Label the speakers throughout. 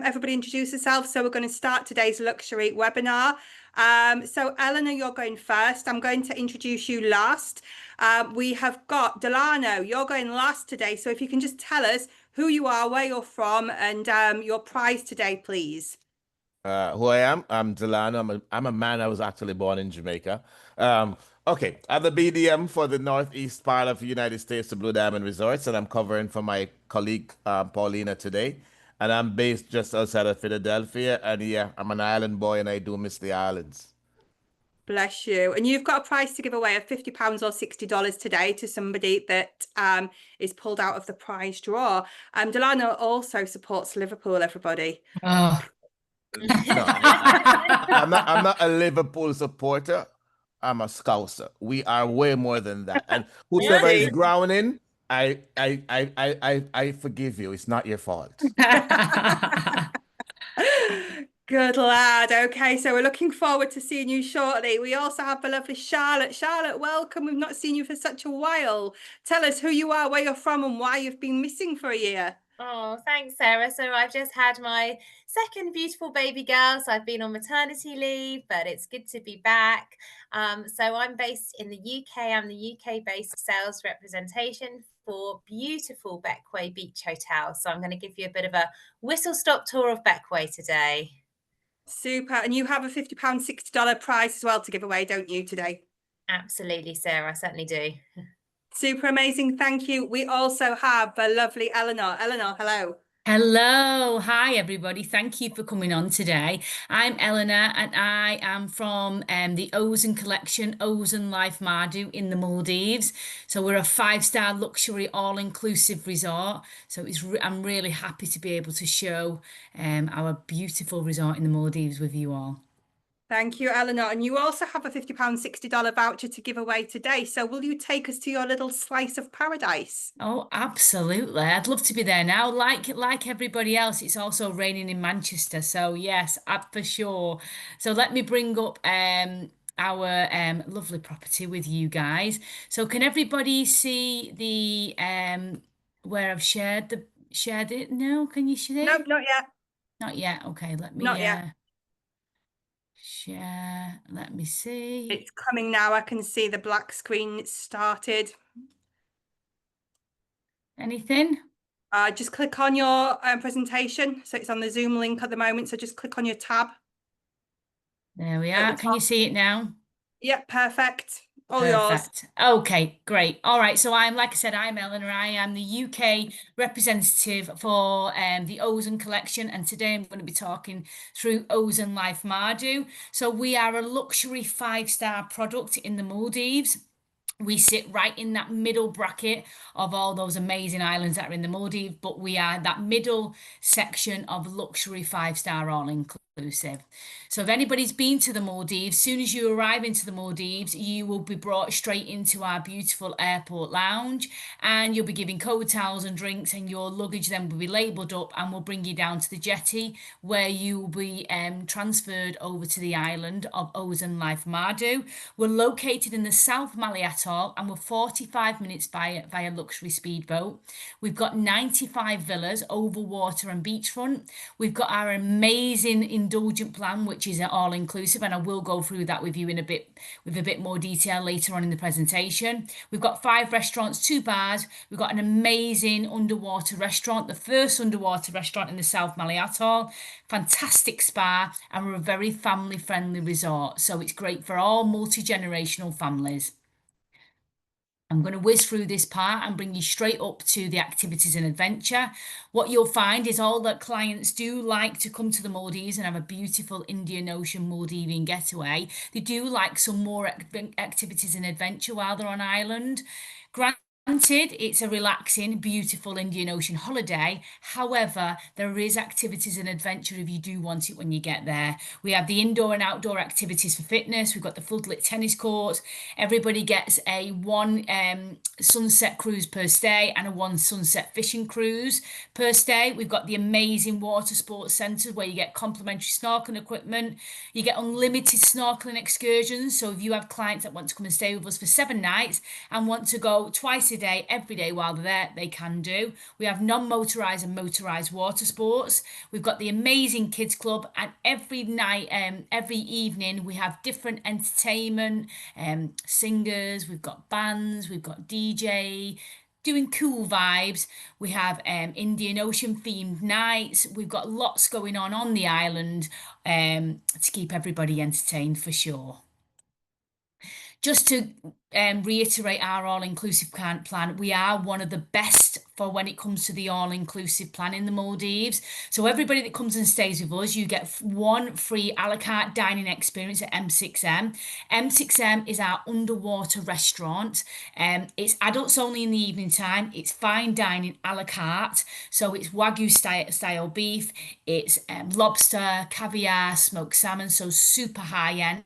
Speaker 1: everybody introduce themselves. So we're going to start today's luxury webinar. So Eleanor, you're going first. I'm going to introduce you last. We have got Delano, you're going last today. So if you can just tell us who you are, where you're from, and your prize today, please.
Speaker 2: Who I am? I'm Delano. I'm a man. I was actually born in Jamaica. Okay, I'm the BDM for the northeast part of the United States, the Blue Diamond Resorts, and I'm covering for my colleague Paulina today. And I'm based just outside of Philadelphia. And yeah, I'm an island boy, and I do miss the islands.
Speaker 1: Bless you. And you've got a prize to give away of £50 or $60 today to somebody that is pulled out of the prize draw. Delano also supports Liverpool, everybody.
Speaker 3: Oh.
Speaker 2: No, I'm not a Liverpool supporter. I'm a Scouser. We are way more than that. And whoever is grounding, I forgive you. It's not your fault.
Speaker 1: Good lad. Okay, so we're looking forward to seeing you shortly. We also have the lovely Charlotte. Charlotte, welcome. We've not seen you for such a while. Tell us who you are, where you're from, and why you've been missing for a year.
Speaker 4: Oh, thanks, Sarah. So I've just had my second beautiful baby girl. So I've been on maternity leave, but it's good to be back. So I'm based in the UK. I'm the UK-based sales representation for beautiful Bequia Beach Hotel. So I'm going to give you a bit of a whistle-stop tour of Bequia today.
Speaker 1: Super. And you have a £50, $60 prize as well to give away, don't you, today?
Speaker 4: Absolutely, Sarah. I certainly do.
Speaker 1: Super amazing. Thank you. We also have the lovely Eleanor. Eleanor, hello.
Speaker 3: Hello, hi everybody. Thank you for coming on today. I'm Eleanor and I am from the OZEN collection, OZEN Life Maadhoo in the Maldives. So we're a 5-star luxury all-inclusive resort. So I'm really happy to be able to show our beautiful resort in the Maldives with you all.
Speaker 1: Thank you, Eleanor. And you also have a £50, $60 voucher to give away today. So will you take us to your little slice of paradise?
Speaker 3: Oh, absolutely. I'd love to be there now. Like everybody else, it's also raining in Manchester. So yes, for sure. So let me bring up our lovely property with you guys. So can everybody see the where I've shared it? No, can you see?
Speaker 1: No, not yet.
Speaker 3: Not yet. Okay, let me
Speaker 1: Not yet.
Speaker 3: Share. Let me see.
Speaker 1: It's coming now. I can see the black screen started.
Speaker 3: Anything?
Speaker 1: Just click on your presentation. So it's on the Zoom link at the moment. So just click on your tab.
Speaker 3: There we are. Can you see it now?
Speaker 1: Yep, perfect. All
Speaker 3: Perfect.
Speaker 1: yours.
Speaker 3: Okay, great. All right. So like I said, I'm Eleanor. I am the UK representative for the OZEN collection. And today I'm going to be talking through OZEN Life Maadhoo. So we are a luxury 5-star product in the Maldives. We sit right in that middle bracket of all those amazing islands that are in the Maldives, but we are that middle section of luxury 5-star all-inclusive. So if anybody's been to the Maldives, soon as you arrive into the Maldives, you will be brought straight into our beautiful airport lounge and you'll be given cold towels and drinks and your luggage then will be labelled up and we'll bring you down to the jetty where you will be transferred over to the island of OZEN Life Maadhoo. We're located in the South Malay Atoll and we're 45 minutes via luxury speedboat. We've got 95 villas over water and beachfront. We've got our amazing indulgent plan, which is all inclusive, and I will go through that with you in a bit more detail later on in the presentation. We've got 5 restaurants, 2 bars. We've got an amazing underwater restaurant, the first underwater restaurant in the South Malay Atoll, fantastic spa, and we're a very family friendly resort, so it's great for all multi-generational families. I'm going to whiz through this part and bring you straight up to the activities and adventure. What you'll find is all that clients do like to come to the Maldives and have a beautiful Indian Ocean Maldivian getaway. They do like some more activities and adventure while they're on island. Granted, it's a relaxing, beautiful Indian Ocean holiday. However, there is activities and adventure if you do want it when you get there. We have the indoor and outdoor activities for fitness. We've got the floodlit tennis courts. Everybody gets a 1 sunset cruise per stay and a 1 sunset fishing cruise per stay. We've got the amazing water sports centre where you get complimentary snorkeling equipment. You get unlimited snorkeling excursions. So if you have clients that want to come and stay with us for 7 nights and want to go twice a day, every day while they're there, they can do. We have non-motorized and motorized water sports. We've got the amazing kids club, and every night, every evening, we have different entertainment, singers, we've got bands, we've got DJ. Doing cool vibes. We have Indian Ocean themed nights. We've got lots going on the island to keep everybody entertained for sure. Just to reiterate our all-inclusive plan, we are one of the best for when it comes to the all-inclusive plan in the Maldives. So everybody that comes and stays with us, you get one free a la carte dining experience at M6M. M6M is our underwater restaurant. It's adults only in the evening time. It's fine dining a la carte. So it's Wagyu style beef, it's lobster, caviar, smoked salmon, so super high end.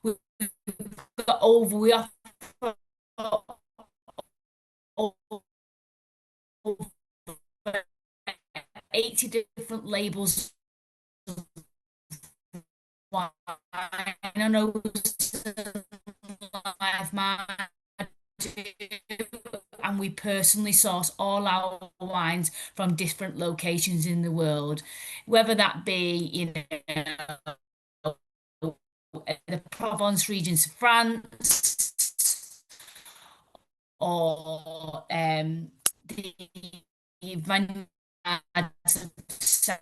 Speaker 3: We've got we offer over 80 different labels of wine. I know live and we personally source all our wines from different locations in the world, whether that be, the Provence regions of France or the vineyards of South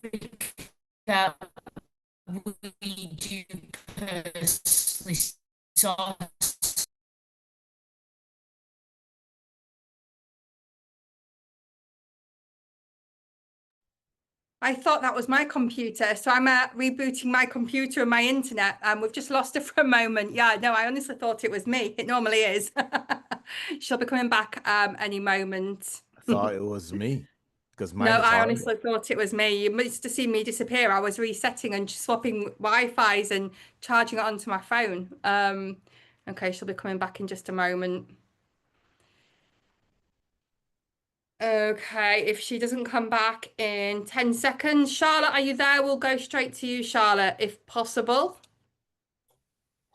Speaker 3: Africa. We do personally source.
Speaker 1: I thought that was my computer, so I'm rebooting my computer and my internet. We've just lost her for a moment. Yeah, no, I honestly thought it was me. It normally is. She'll be coming back any moment.
Speaker 2: I thought it was me because
Speaker 1: No,
Speaker 2: mine is
Speaker 1: I
Speaker 2: horrible.
Speaker 1: honestly thought it was me. You must have seen me disappear. I was resetting and swapping Wi-Fi's and charging it onto my phone. Okay, she'll be coming back in just a moment. Okay, if she doesn't come back in 10 seconds. Charlotte, are you there? We'll go straight to you, Charlotte, if possible.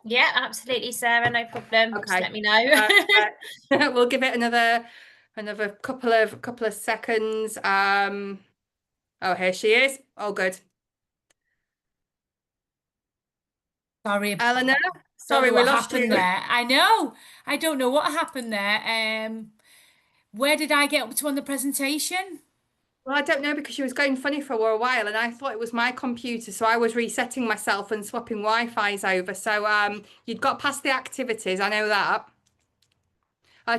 Speaker 4: Yeah, absolutely, Sarah. No problem.
Speaker 1: Okay.
Speaker 4: Just let me know.
Speaker 1: We'll give it another couple of seconds. Oh, here she is. Oh, good.
Speaker 3: Sorry,
Speaker 1: Eleanor,
Speaker 3: don't
Speaker 1: sorry,
Speaker 3: know
Speaker 1: we
Speaker 3: what
Speaker 1: lost
Speaker 3: happened
Speaker 1: you.
Speaker 3: there. I know. I don't know what happened there. Where did I get up to on the presentation?
Speaker 1: Well, I don't know because she was going funny for a while and I thought it was my computer. So I was resetting myself and swapping Wi-Fi's over. So you'd got past the activities. I know that.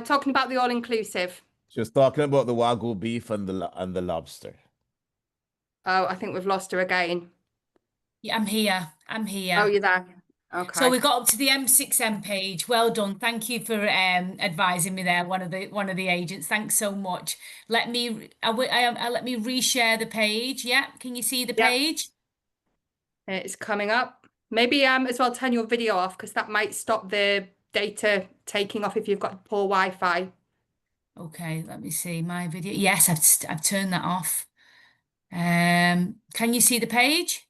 Speaker 1: Talking about the all-inclusive.
Speaker 2: She was talking about the Wagyu beef and the lobster.
Speaker 1: Oh, I think we've lost her again.
Speaker 3: Yeah, I'm here. I'm here.
Speaker 1: Oh, you're there.
Speaker 3: So
Speaker 1: Okay.
Speaker 3: we got up to the M6M page. Well done. Thank you for advising me there, one of the agents. Thanks so much. Let me reshare the page. Yeah, can you see the
Speaker 1: Yep.
Speaker 3: page?
Speaker 1: It's coming up. Maybe as well turn your video off because that might stop the data taking off if you've got poor Wi-Fi.
Speaker 3: Okay, let me see my video. Yes, I've turned that off. Can you see the page?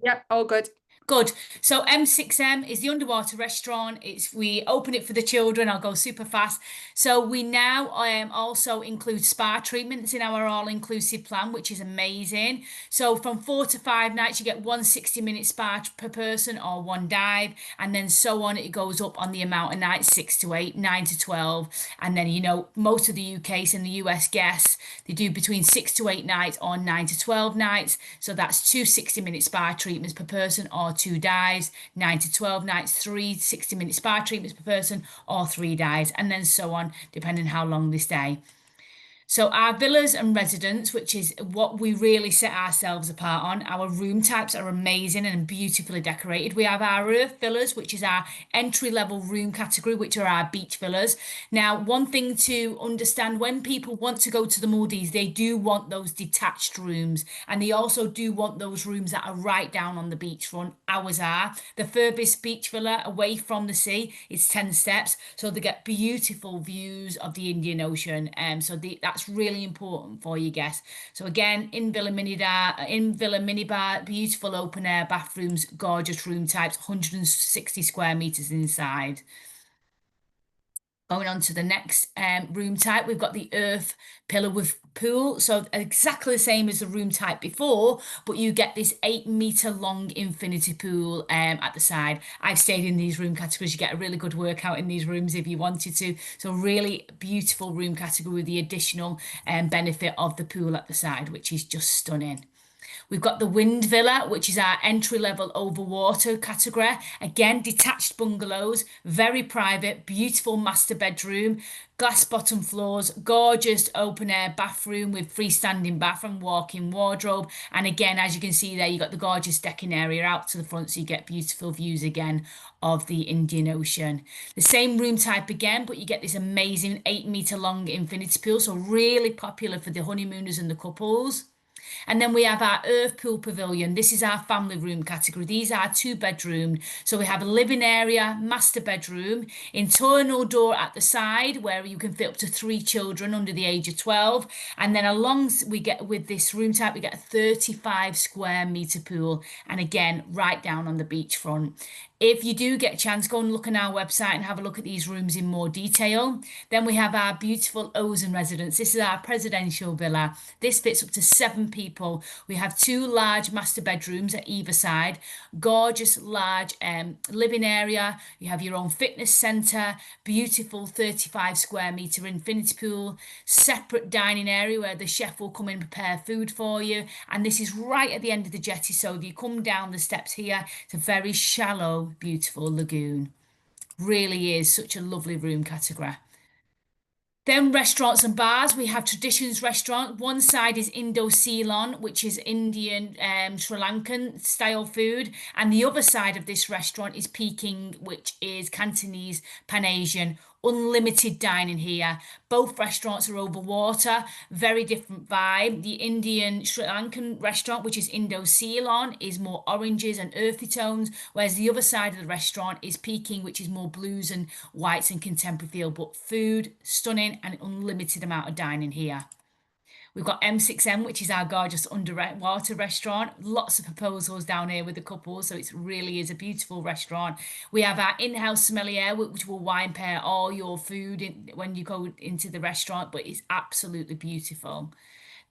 Speaker 1: Yep, all good.
Speaker 3: Good. So M6M is the underwater restaurant. We open it for the children. I'll go super fast. So we now also include spa treatments in our all-inclusive plan, which is amazing. So from 4 to 5 nights, you get one 60-minute spa per person or one dive, and then so on. It goes up on the amount of nights, 6 to 8, 9 to 12, and then most of the UK's and the US guests, they do between 6 to 8 nights or 9 to 12 nights. So that's two 60-minute spa treatments per person or two dives, 9 to 12 nights, three 60-minute spa treatments per person or three dives, and then so on, depending how long they stay. So our villas and residents, which is what we really set ourselves apart on, our room types are amazing and beautifully decorated. We have our Earth villas, which is our entry-level room category, which are our beach villas. Now, one thing to understand, when people want to go to the Maldives, they do want those detached rooms, and they also do want those rooms that are right down on the beachfront. Ours are. The furthest beach villa away from the sea is 10 steps, so they get beautiful views of the Indian Ocean. So that's that's really important for your guests. So again, in Villa Minibar, beautiful open air bathrooms, gorgeous room types, 160 square meters inside. Going on to the next room type, we've got the earth pillar with pool. So exactly the same as the room type before, but you get this 8 meter long infinity pool at the side. I've stayed in these room categories. You get a really good workout in these rooms if you wanted to. So really beautiful room category with the additional benefit of the pool at the side, which is just stunning. We've got the Wind Villa, which is our entry-level over-water category. Again, detached bungalows, very private, beautiful master bedroom, glass bottom floors, gorgeous open-air bathroom with freestanding bathroom, walk-in wardrobe. And again, as you can see there, you've got the gorgeous decking area out to the front, so you get beautiful views again of the Indian Ocean. The same room type again, but you get this amazing 8 meter long infinity pool, so really popular for the honeymooners and the couples. And then we have our Earth Pool Pavilion. This is our family room category. These are 2 bedroom. So we have a living area, master bedroom, internal door at the side where you can fit up to 3 children under the age of 12. And then along we get with this room type, we get a 35 square meter pool. And again, right down on the beachfront. If you do get a chance, go and look on our website and have a look at these rooms in more detail. Then we have our beautiful OZEN residence. This is our presidential villa. This fits up to 7 people. We have 2 large master bedrooms at either side, gorgeous large living area. You have your own fitness centre, beautiful 35 square metre infinity pool, separate dining area where the chef will come and prepare food for you. And this is right at the end of the jetty. So if you come down the steps here, it's a very shallow, beautiful lagoon. Really is such a lovely room category. Then restaurants and bars, we have Traditions Restaurant. One side is Indo-Ceylon, which is Indian, Sri Lankan style food. And the other side of this restaurant is Peking, which is Cantonese, Pan-Asian. Unlimited dining here. Both restaurants are over water, very different vibe. The Indian Sri Lankan restaurant, which is Indo-Ceylon, is more oranges and earthy tones, whereas the other side of the restaurant is Peking, which is more blues and whites and contemporary feel. But food, stunning, and unlimited amount of dining here. We've got M6M, which is our gorgeous underwater restaurant. Lots of proposals down here with the couples, so it really is a beautiful restaurant. We have our in-house sommelier, which will wine pair all your food when you go into the restaurant, but it's absolutely beautiful.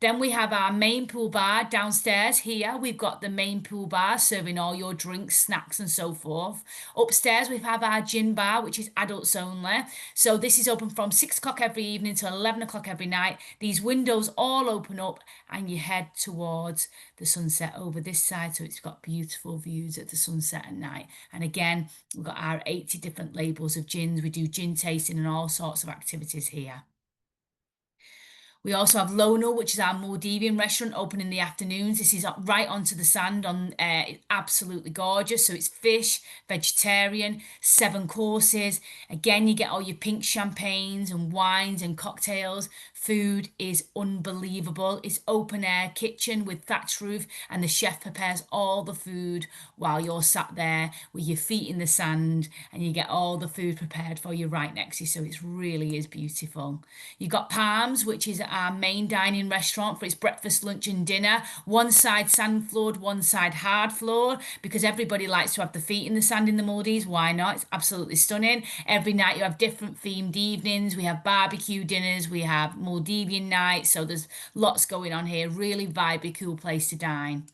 Speaker 3: Then we have our main pool bar downstairs here. We've got the main pool bar serving all your drinks, snacks, and so forth. Upstairs, we have our gin bar, which is adults only. So this is open from 6 o'clock every evening till 11 o'clock every night. These windows all open up and you head towards the sunset over this side. So it's got beautiful views at the sunset at night. And again, we've got our 80 different labels of gins. We do gin tasting and all sorts of activities here. We also have Lono, which is our Maldivian restaurant, open in the afternoons. This is right onto the sand. It's absolutely gorgeous. So it's fish, vegetarian, 7 courses. Again, you get all your pink champagnes and wines and cocktails. Food is unbelievable. It's open air kitchen with thatched roof, and the chef prepares all the food while you're sat there with your feet in the sand, and you get all the food prepared for you right next to you. So it really is beautiful. You've got Palms, which is our main dining restaurant for its breakfast, lunch, and dinner. One side sand floored, one side hard floored, because everybody likes to have the feet in the sand in the Maldives. Why not? It's absolutely stunning. Every night you have different themed evenings. We have barbecue dinners. We have Maldivian nights. So there's lots going on here. Really vibey, cool place to dine.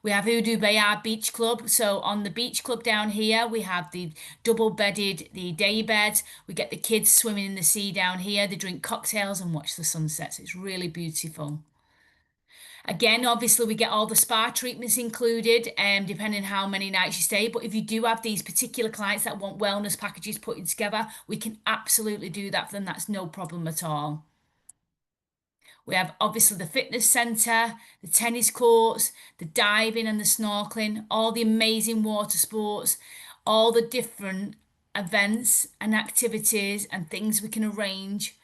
Speaker 3: We have Udu Bayar Beach Club. So on the beach club down here, we have the the day beds. We get the kids swimming in the sea down here. They drink cocktails and watch the sunsets. It's really beautiful. Again, obviously, we get all the spa treatments included, depending how many nights you stay. But if you do have these particular clients that want wellness packages put together, we can absolutely do that for them. That's no problem at all. We have obviously the fitness centre, the tennis courts, the diving and the snorkeling, all the amazing water sports, all the different events and activities and things we can arrange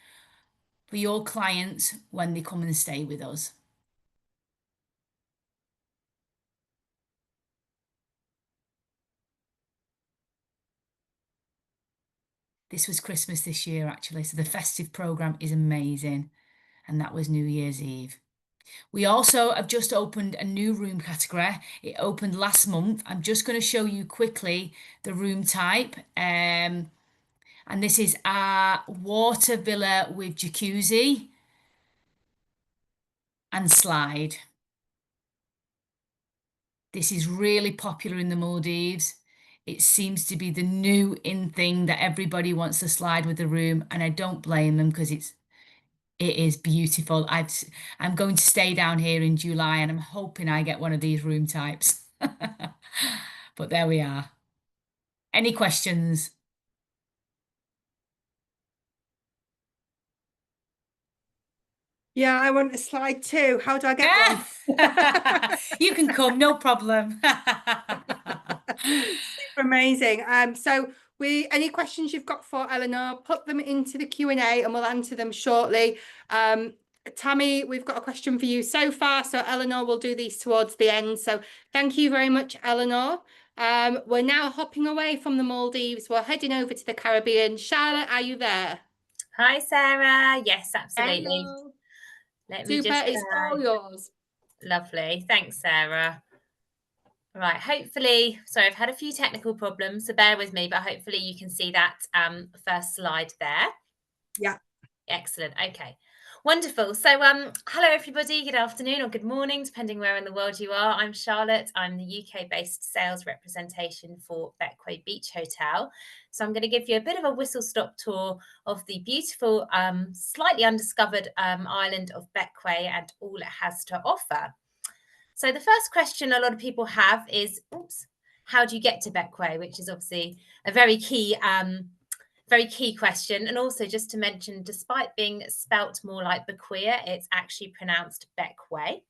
Speaker 3: for your clients when they come and stay with us. This was Christmas this year, actually, so the festive programme is amazing. and that was New Year's Eve. We also have just opened a new room category. It opened last month. I'm just going to show you quickly the room type. And this is our water villa with jacuzzi and slide. This is really popular in the Maldives. It seems to be the new in thing that everybody wants to slide with the room, and I don't blame them because it is beautiful. I'm going to stay down here in July, and I'm hoping I get one of these room types. But there we are. Any questions?
Speaker 1: Yeah, I want a slide too. How do I get one?
Speaker 3: You can come, no problem.
Speaker 1: Super amazing. So any questions you've got for Eleanor, put them into the Q&A and we'll answer them shortly. Tammy, we've got a question for you so far. So Eleanor will do these towards the end. So thank you very much, Eleanor. We're now hopping away from the Maldives. We're heading over to the Caribbean. Charlotte, are you there?
Speaker 4: Hi, Sarah. Yes, absolutely.
Speaker 1: Hello.
Speaker 4: Let me
Speaker 1: Super,
Speaker 4: just
Speaker 1: it's all yours.
Speaker 4: Lovely. Thanks, Sarah. Right, hopefully, sorry, I've had a few technical problems, so bear with me, but hopefully you can see that first slide there.
Speaker 1: Yeah.
Speaker 4: Excellent. Okay. Wonderful. So, hello everybody. Good afternoon or good morning, depending where in the world you are. I'm Charlotte. I'm the UK-based sales representation for Bequia Beach Hotel. So I'm going to give you a bit of a whistle-stop tour of the beautiful, slightly undiscovered island of Bequia and all it has to offer. So the first question a lot of people have is, how do you get to Bequia? Which is obviously a very key question. And also just to mention, despite being spelt more like Bequia, it's actually pronounced Bequia.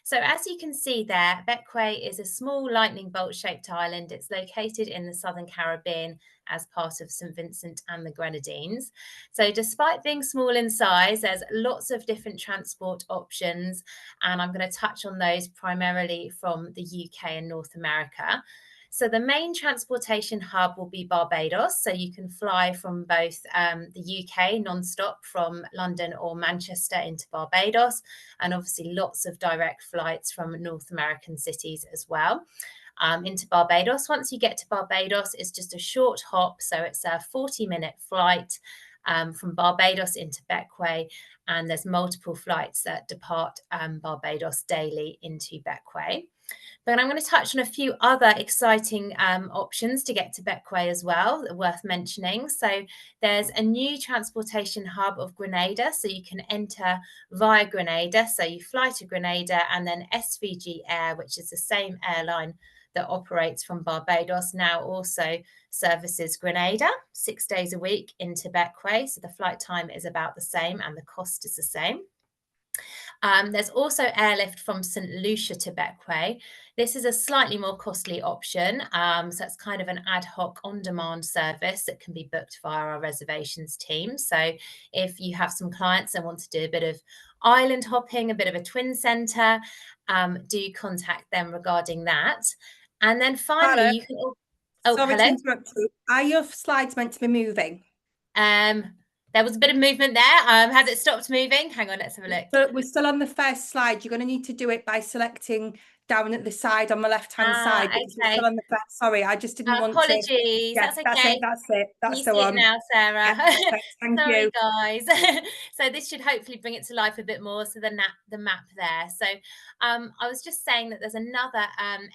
Speaker 4: So as you can see there, Bequia is a small lightning bolt shaped island. It's located in the southern Caribbean as part of St. Vincent and the Grenadines. So despite being small in size, there's lots of different transport options. And I'm going to touch on those primarily from the UK and North America. So the main transportation hub will be Barbados. So you can fly from both the UK non-stop from London or Manchester into Barbados, and obviously lots of direct flights from North American cities as well into Barbados. Once you get to Barbados, it's just a short hop. So it's a 40-minute flight from Barbados into Bequia, and there's multiple flights that depart Barbados daily into Bequia. But I'm going to touch on a few other exciting options to get to Bequia as well, worth mentioning. So there's a new transportation hub of Grenada. So you can enter via Grenada. So you fly to Grenada, and then SVG Air, which is the same airline that operates from Barbados, now also services Grenada 6 days a week into Bequia. So the flight time is about the same and the cost is the same. There's also airlift from St. Lucia to Bequia. This is a slightly more costly option. So it's kind of an ad hoc on-demand service that can be booked via our reservations team. So if you have some clients that want to do a bit of island hopping, a bit of a twin centre, do contact them regarding that. And then finally,
Speaker 1: Charlotte,
Speaker 4: you can...
Speaker 1: sorry to interrupt you. Are your slides meant to be moving?
Speaker 4: There was a bit of movement there. Has it stopped moving? Hang on, let's have a look.
Speaker 1: So we're still on the first slide. You're going to need to do it by selecting down at the side on the left-hand side. Because we're still on the first. Sorry, I just didn't want to.
Speaker 4: Apologies.
Speaker 1: Yes,
Speaker 4: that's okay.
Speaker 1: That's it. That's
Speaker 4: you
Speaker 1: the
Speaker 4: see
Speaker 1: one.
Speaker 4: It now, Sarah.
Speaker 1: Yeah, perfect. Thank
Speaker 4: Sorry,
Speaker 1: you.
Speaker 4: guys. So this should hopefully bring it to life a bit more. So the map there. So I was just saying that there's another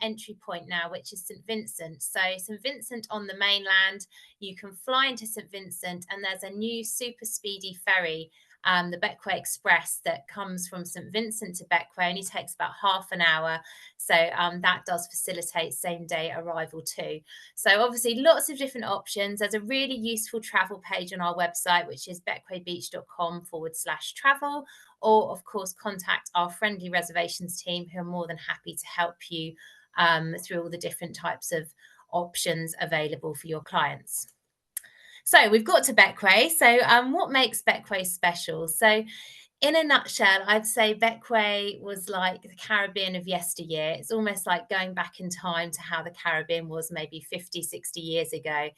Speaker 4: entry point now, which is St. Vincent. So St. Vincent on the mainland, you can fly into St. Vincent, and there's a new super speedy ferry, the Bequia Express, that comes from St. Vincent to Bequia. Only takes about half an hour. So that does facilitate same day arrival too. So obviously lots of different options. There's a really useful travel page on our website, which is bequiabeach.com/travel, or of course contact our friendly reservations team, who are more than happy to help you through all the different types of options available for your clients. So we've got to Bequia. So what makes Bequia special? So in a nutshell, I'd say Bequia was like the Caribbean of yesteryear. It's almost like going back in time to how the Caribbean was maybe 50, 60 years ago.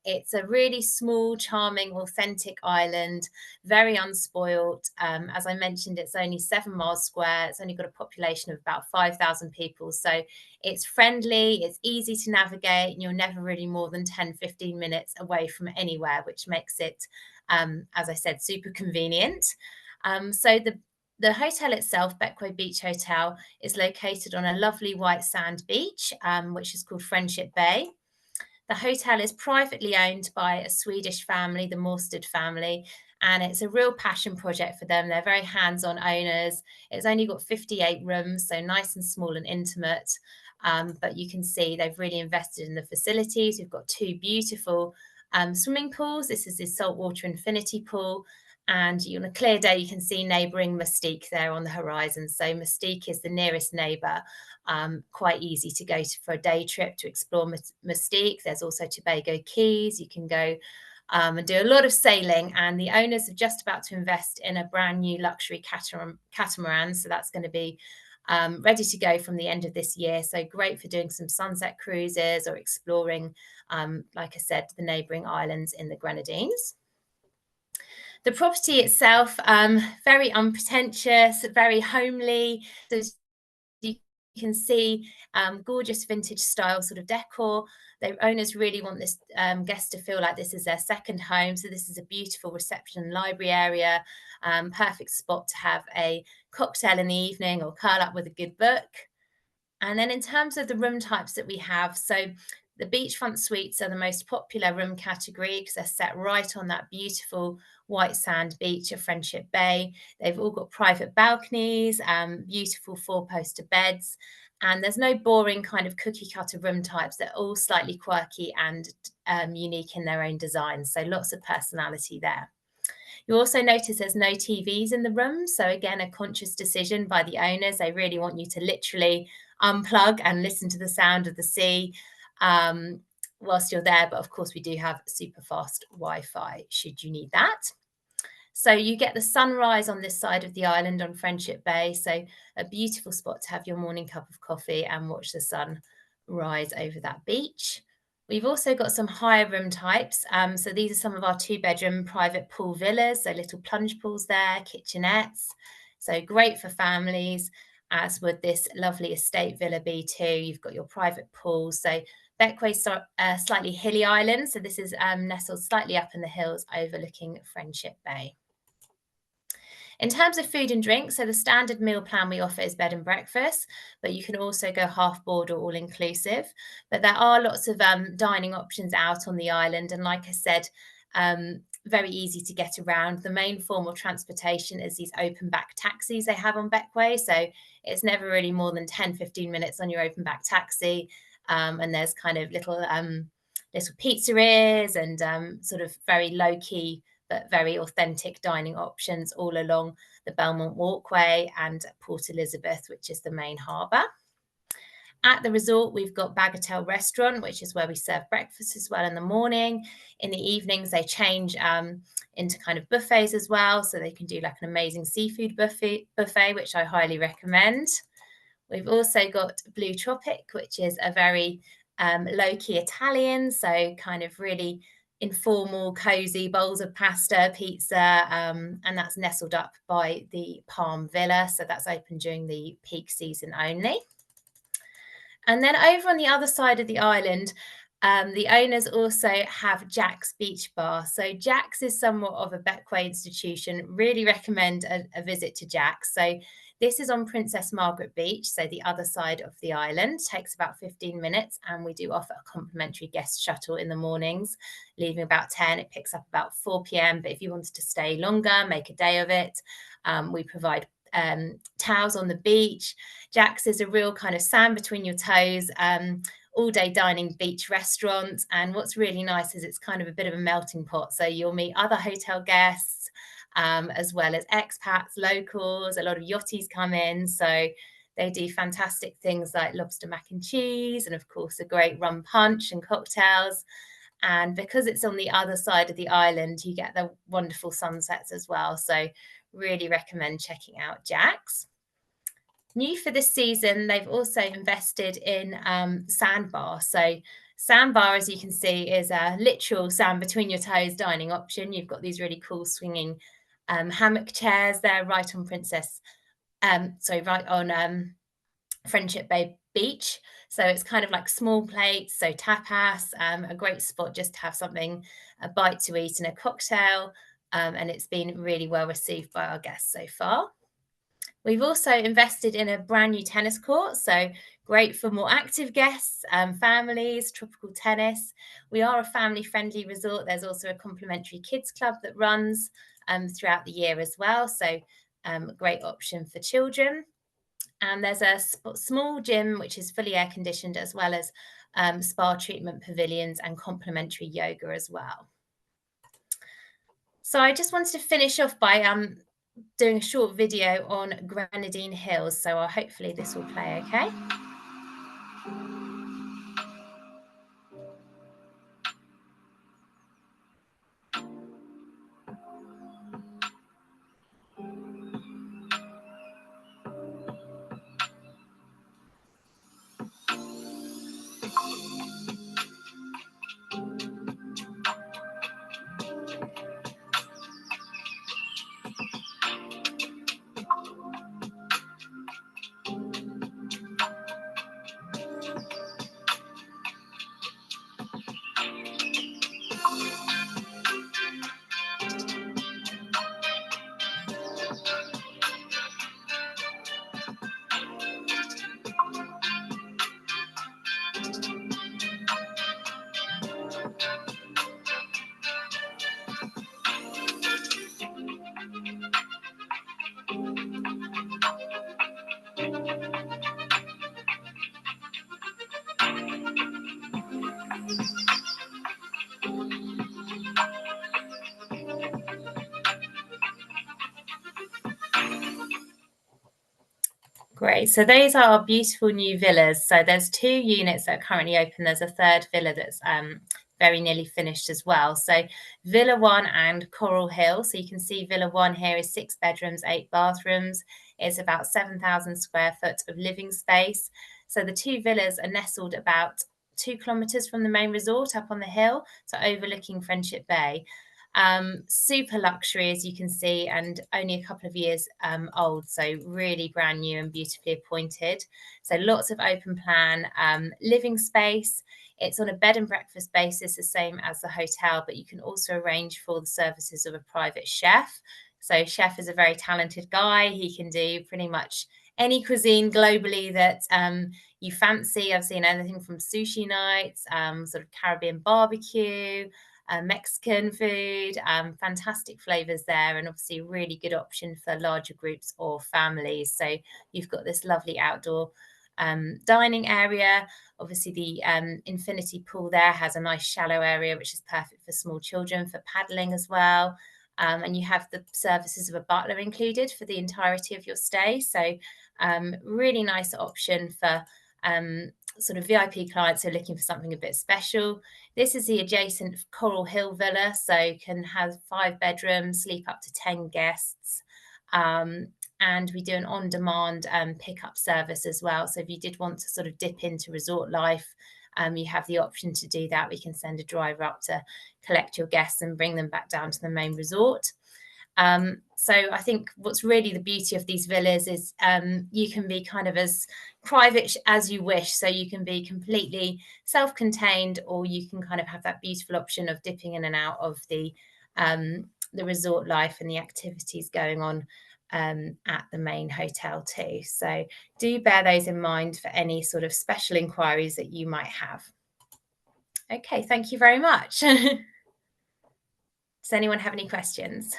Speaker 4: It's a really small, charming, authentic island, very unspoilt. As I mentioned, it's only 7 miles square. It's only got a population of about 5,000 people. So it's friendly, it's easy to navigate, and you're never really more than 10, 15 minutes away from anywhere, which makes it, as I said, super convenient. So the hotel itself, Bequia Beach Hotel, is located on a lovely white sand beach, which is called Friendship Bay. The hotel is privately owned by a Swedish family, the Morsted family, and it's a real passion project for them. They're very hands-on owners. It's only got 58 rooms, so nice and small and intimate. But you can see they've really invested in the facilities. We've got 2 beautiful swimming pools. This is the saltwater infinity pool. And on a clear day, you can see neighbouring Mustique there on the horizon. So Mustique is the nearest neighbour, quite easy to go to for a day trip to explore Mustique. There's also Tobago Keys. You can go and do a lot of sailing. And the owners are just about to invest in a brand new luxury catamaran. So that's going to be ready to go from the end of this year. So great for doing some sunset cruises or exploring, like I said, the neighbouring islands in the Grenadines. The property itself, very unpretentious, very homely. So you can see gorgeous vintage style sort of decor. The owners really want this guest to feel like this is their second home. So this is a beautiful reception and library area, perfect spot to have a cocktail in the evening or curl up with a good book. And then in terms of the room types that we have, so the beachfront suites are the most popular room category because they're set right on that beautiful white sand beach of Friendship Bay. They've all got private balconies, beautiful 4-poster beds, and there's no boring kind of cookie cutter room types. They're all slightly quirky and unique in their own design. So lots of personality there. You'll also notice there's no TVs in the room. So again, a conscious decision by the owners. They really want you to literally unplug and listen to the sound of the sea whilst you're there. But of course, we do have super fast Wi-Fi should you need that. So you get the sunrise on this side of the island on Friendship Bay. So a beautiful spot to have your morning cup of coffee and watch the sun rise over that beach. We've also got some higher room types. So these are some of our 2-bedroom private pool villas. So little plunge pools there, kitchenettes. So great for families, as would this lovely estate villa be too. You've got your private pool. So Bequia a slightly hilly island. So this is nestled slightly up in the hills overlooking Friendship Bay. In terms of food and drink, so the standard meal plan we offer is bed and breakfast, but you can also go half board or all inclusive. But there are lots of dining options out on the island. And like I said, very easy to get around. The main form of transportation is these open back taxis they have on Bequia. So it's never really more than 10, 15 minutes on your open back taxi. And there's kind of little pizzerias and sort of very low key but very authentic dining options all along the Belmont Walkway and Port Elizabeth, which is the main harbour. At the resort, we've got Bagatelle Restaurant, which is where we serve breakfast as well in the morning. In the evenings, they change into kind of buffets as well. So they can do like an amazing seafood buffet, which I highly recommend. We've also got Blue Tropic, which is a very low-key Italian, so kind of really informal, cozy bowls of pasta, pizza, and that's nestled up by the Palm Villa. So that's open during the peak season only. And then over on the other side of the island, the owners also have Jack's Beach Bar. So Jack's is somewhat of a Bequia institution. Really recommend a visit to Jack's. So this is on Princess Margaret Beach, so the other side of the island. Takes about 15 minutes, and we do offer a complimentary guest shuttle in the mornings, leaving about 10. It picks up about 4 p.m. But if you wanted to stay longer, make a day of it, we provide towels on the beach. Jack's is a real kind of sand between your toes, all-day dining beach restaurant. And what's really nice is it's kind of a bit of a melting pot. So you'll meet other hotel guests, as well as expats, locals. A lot of yachties come in. So they do fantastic things like lobster mac and cheese, and of course a great rum punch and cocktails. And because it's on the other side of the island, you get the wonderful sunsets as well. So really recommend checking out Jack's. New for this season, they've also invested in sandbar. So sandbar, as you can see, is a literal sand between your toes dining option. You've got these really cool swinging hammock chairs there right on right on Friendship Bay Beach. So it's kind of like small plates, so tapas, a great spot just to have something, a bite to eat and a cocktail. And it's been really well received by our guests so far. We've also invested in a brand new tennis court, so great for more active guests, families, tropical tennis. We are a family-friendly resort. There's also a complimentary kids club that runs throughout the year as well, so a great option for children. And there's a small gym which is fully air conditioned, as well as spa treatment pavilions and complimentary yoga as well. So I just wanted to finish off by doing a short video on Grenadine Hills. So hopefully this will play okay. Great. So those are our beautiful new villas. So there's 2 units that are currently open. There's a 3rd villa that's very nearly finished as well. So Villa 1 and Coral Hill. So you can see Villa 1 here is 6 bedrooms, 8 bathrooms. It's about 7,000 square foot of living space. So the 2 villas are nestled about 2 kilometres from the main resort up on the hill, so overlooking Friendship Bay. Super luxury, as you can see, and only a couple of years old, so really brand new and beautifully appointed. So lots of open plan living space. It's on a bed and breakfast basis, the same as the hotel, but you can also arrange for the services of a private chef. So chef is a very talented guy. He can do pretty much any cuisine globally that you fancy. I've seen anything from sushi nights, sort of Caribbean barbecue, Mexican food, fantastic flavors there, and obviously a really good option for larger groups or families. So you've got this lovely outdoor dining area. Obviously the infinity pool there has a nice shallow area, which is perfect for small children for paddling as well. And you have the services of a butler included for the entirety of your stay. So really nice option for sort of VIP clients who are looking for something a bit special. This is the adjacent Coral Hill Villa, so can have 5 bedrooms, sleep up to 10 guests. And we do an on-demand pickup service as well. So if you did want to sort of dip into resort life, you have the option to do that. We can send a driver up to collect your guests and bring them back down to the main resort. So I think what's really the beauty of these villas is you can be kind of as private as you wish. So you can be completely self-contained, or you can kind of have that beautiful option of dipping in and out of the resort life and the activities going on at the main hotel too. So do bear those in mind for any sort of special inquiries that you might have. Okay, thank you very much. Does anyone have any questions?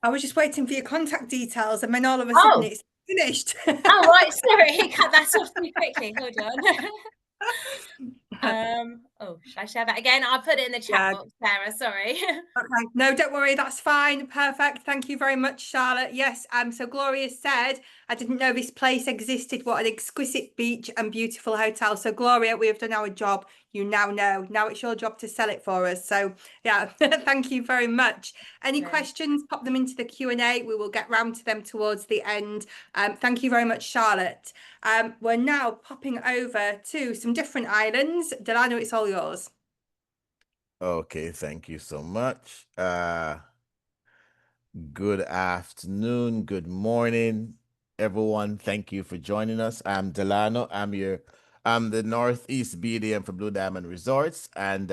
Speaker 1: I was just waiting for your contact details, and then all of a sudden it's finished.
Speaker 4: Oh, right, sorry, cut that off too quickly. Hold on. Oh, should I share that again? I'll put it in the chat
Speaker 1: Yeah.
Speaker 4: box, Sarah. Sorry.
Speaker 1: Okay. No, don't worry. That's fine. Perfect. Thank you very much, Charlotte. Yes. So Gloria said, I didn't know this place existed. What an exquisite beach and beautiful hotel. So Gloria, we have done our job. You now know. Now it's your job to sell it for us. So yeah, thank you very much. Any
Speaker 4: No.
Speaker 1: questions? Pop them into the Q&A. We will get round to them towards the end. Thank you very much, Charlotte. We're now popping over to some different islands. Delano, it's all yours.
Speaker 2: Okay, thank you so much. Good afternoon, good morning, everyone. Thank you for joining us. I'm Delano. I'm the Northeast BDM for Blue Diamond Resorts, and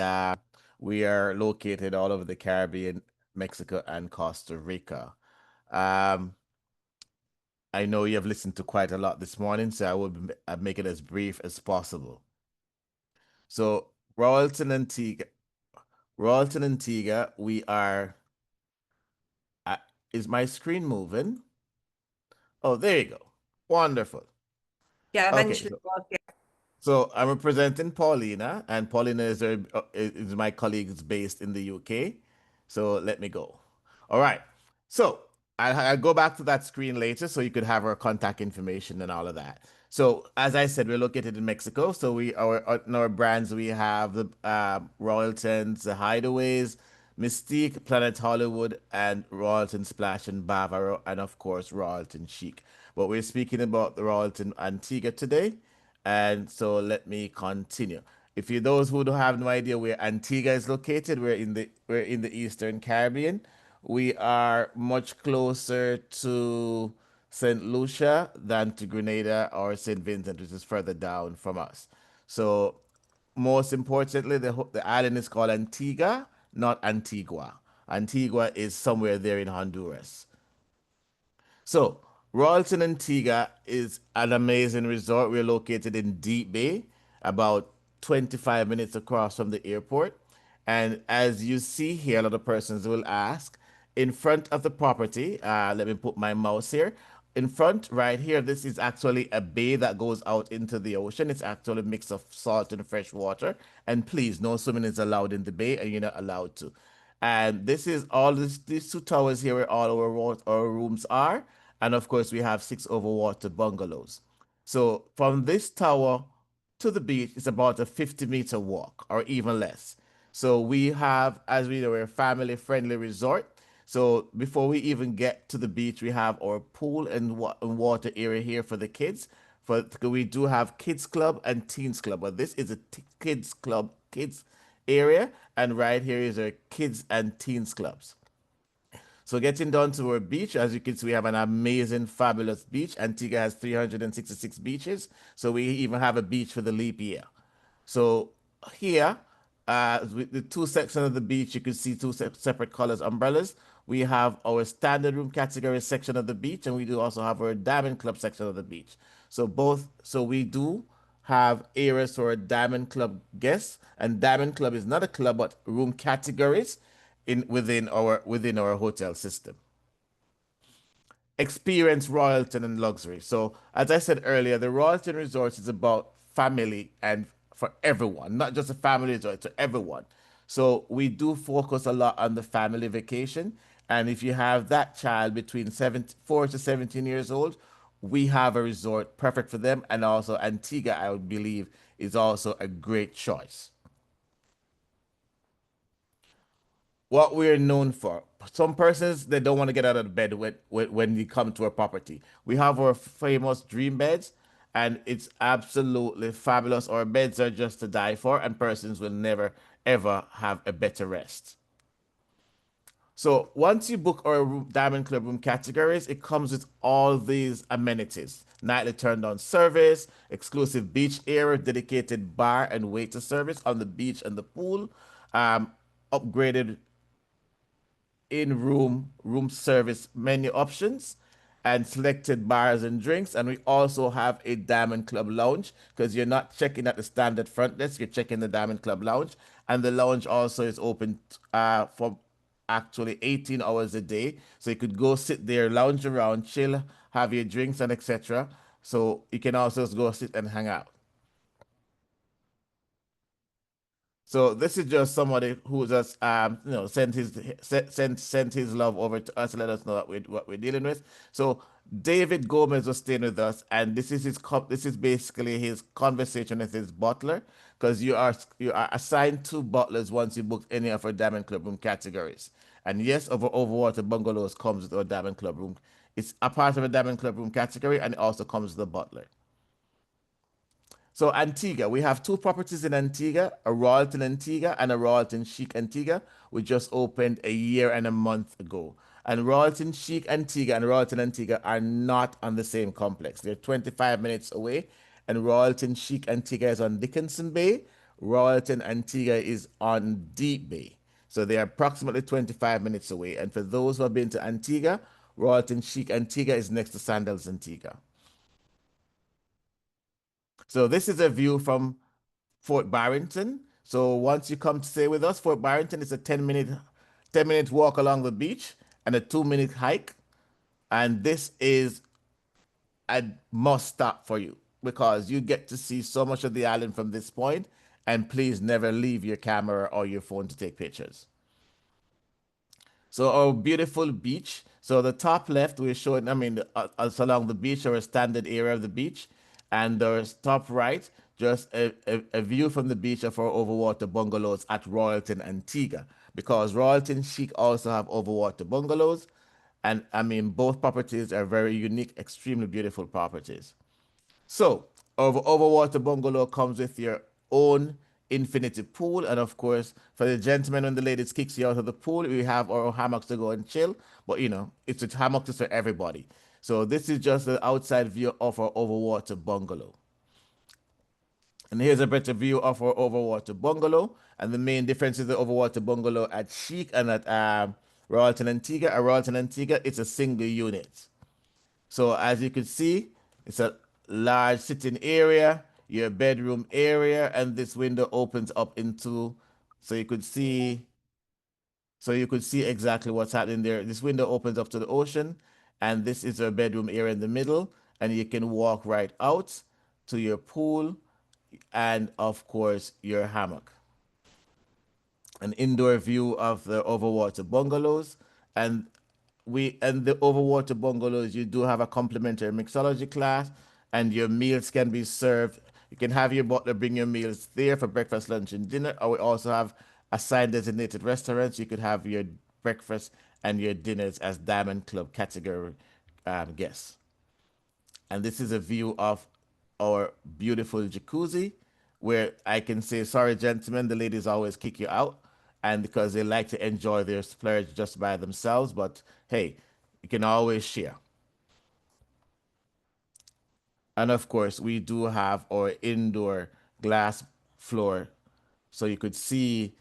Speaker 2: we are located all over the Caribbean, Mexico, and Costa Rica. I know you have listened to quite a lot this morning, so I'll make it as brief as possible. So, Royalton, Antigua, we are. Is my screen moving? Oh, there you go. Wonderful.
Speaker 1: Yeah,
Speaker 2: Okay,
Speaker 1: eventually.
Speaker 2: so I'm representing Paulina, and Paulina is my colleague based in the UK. So let me go. All right. So I'll go back to that screen later so you could have our contact information and all of that. So as I said, we're located in Mexico. So in our brands we have the Royaltons, the Hideaways, Mystique, Planet Hollywood, and Royalton Splash and Bavaro, and of course Royalton Chic. But we're speaking about the Royalton Antigua today. And so let me continue. If you those who don't have no idea where Antigua is located, we're in the Eastern Caribbean. We are much closer to St. Lucia than to Grenada or St. Vincent, which is further down from us. So most importantly, the island is called Antigua, not Antigua. Antigua is somewhere there in Honduras. So, Royalton Antigua is an amazing resort. We're located in Deep Bay, about 25 minutes across from the airport. And as you see here, a lot of persons will ask, in front of the property, let me put my mouse here. In front, right here, this is actually a bay that goes out into the ocean. It's actually a mix of salt and fresh water. And please, no swimming is allowed in the bay, and you're not allowed to. And this is these two towers here where all our rooms are. And of course, we have 6 overwater bungalows. So from this tower to the beach is about a 50-meter walk or even less. So we have, as we know, we're a family-friendly resort. So before we even get to the beach, we have our pool and water area here for the kids. We do have kids club and teens club, but this is a kids club, kids area, and right here is our kids and teens clubs. So getting down to our beach, as you can see, we have an amazing, fabulous beach. Antigua has 366 beaches. So we even have a beach for the leap year. So here, with the two sections of the beach, you can see two separate colors umbrellas. We have our standard room category section of the beach, and we do also have our diamond club section of the beach. So we do have areas for diamond club guests, and diamond club is not a club but room categories within our hotel system. Experience Royalton and luxury. So as I said earlier, the Royalton Resort is about family and for everyone, not just a family resort, to everyone. So we do focus a lot on the family vacation. And if you have that child between 4 to 17 years old, we have a resort perfect for them. And also Antigua, I would believe, is also a great choice. What we're known for. Some persons they don't want to get out of bed when you come to a property. We have our famous dream beds, and it's absolutely fabulous. Our beds are just to die for, and persons will never ever have a better rest. So once you book our Diamond Club room categories, it comes with all these amenities: nightly turn on service, exclusive beach area, dedicated bar and waiter service on the beach and the pool, upgraded in room service menu options and selected bars and drinks. And we also have a Diamond Club lounge because you're not checking at the standard front desk, you're checking the Diamond Club lounge. And the lounge also is open for actually 18 hours a day. So you could go sit there, lounge around, chill, have your drinks and etc. So you can also go sit and hang out. So this is just somebody who just sent his love over to us to let us know what we're dealing with. So David Gomez was staying with us, and this is basically his conversation with his butler, because you are assigned two butlers once you book any of our Diamond Club room categories. And yes, overwater bungalows comes with our Diamond Club room. It's a part of a Diamond Club room category, and it also comes with the butler. So Antigua, we have two properties in Antigua, a Royalton Antigua and a Royalton Chic Antigua. We just opened a year and a month ago. And Royalton Chic Antigua and Royalton Antigua are not on the same complex. They're 25 minutes away. And Royalton Chic Antigua is on Dickinson Bay. Royalton Antigua is on Deep Bay. So they are approximately 25 minutes away. And for those who have been to Antigua, Royalton Chic Antigua is next to Sandals Antigua. So this is a view from Fort Barrington. So once you come to stay with us, Fort Barrington is a 10-minute walk along the beach and a 2-minute hike. And this is a must stop for you because you get to see so much of the island from this point. And please never leave your camera or your phone to take pictures. So our beautiful beach. So the top left, we're showing, us along the beach or a standard area of the beach. And the top right, just a view from the beach of our overwater bungalows at Royalton Antigua. Because Royalton Chic also have overwater bungalows. And both properties are very unique, extremely beautiful properties. So, our overwater bungalow comes with your own infinity pool, and of course, for the gentlemen and the ladies kicks you out of the pool, we have our hammocks to go and chill. But it's a hammock for everybody. So this is just the outside view of our overwater bungalow. And here's a better view of our overwater bungalow. And the main difference is the overwater bungalow at Chic and at Royalton Antigua. At Royalton Antigua, it's a single unit. So as you can see, it's a large sitting area, your bedroom area, and this window opens up into, so you could see exactly what's happening there. This window opens up to the ocean, and this is your bedroom area in the middle, and you can walk right out to your pool and of course your hammock. An indoor view of the overwater bungalows, and the overwater bungalows, you do have a complimentary mixology class, and your meals can be served. You can have your butler bring your meals there for breakfast, lunch, and dinner, or we also have assigned designated restaurants. You could have your breakfast and your dinners as Diamond Club category guests. And this is a view of our beautiful jacuzzi, where I can say, sorry, gentlemen, the ladies always kick you out, and because they like to enjoy their splurge just by themselves. But hey, you can always share. And of course, we do have our indoor glass floor, so you could see